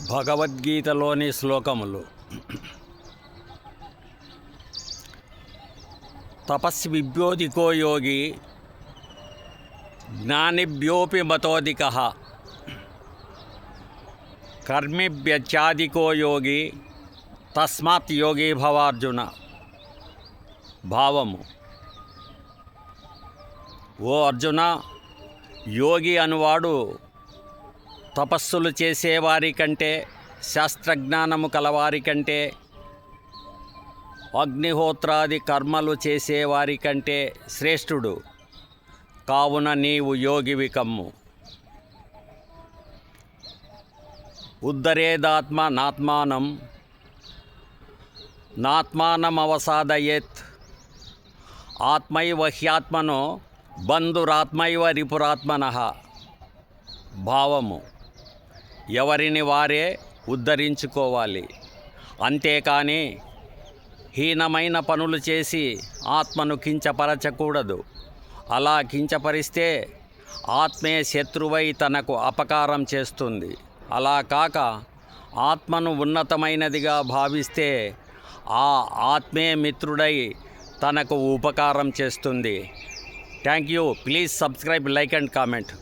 భగవద్గీతలోని శ్లోకములు. తపస్విభ్యోధికో యోగి జ్ఞానిభ్యోపి మతోధికః కర్మిభ్యత్యాధికో యోగి తస్మాత్ యోగి భవార్జున. భావము: ఓ అర్జున, యోగి అనువాడు తపస్సులు చేసేవారి కంటే, శాస్త్రజ్ఞానము కలవారి కంటే, అగ్నిహోత్రాది కర్మలు చేసేవారి కంటే శ్రేష్ఠుడు. కావున నీవు యోగివి కమ్ము. ఉద్ధరేదాత్మ నాత్మానం నాత్మానమవసాదయేత్ ఆత్మైవ హ్యాత్మనో బంధురాత్మైవ రిపురాత్మనః. భావము: ఎవరిని వారే ఉద్ధరించుకోవాలి, అంతేకాని హీనమైన పనులు చేసి ఆత్మను కించపరచకూడదు. అలా కించపరిస్తే ఆత్మే శత్రువై తనకు అపకారం చేస్తుంది. అలా కాక ఆత్మను ఉన్నతమైనదిగా భావిస్తే ఆ ఆత్మే మిత్రుడై తనకు ఉపకారం చేస్తుంది. Thank you. Please subscribe, like and comment.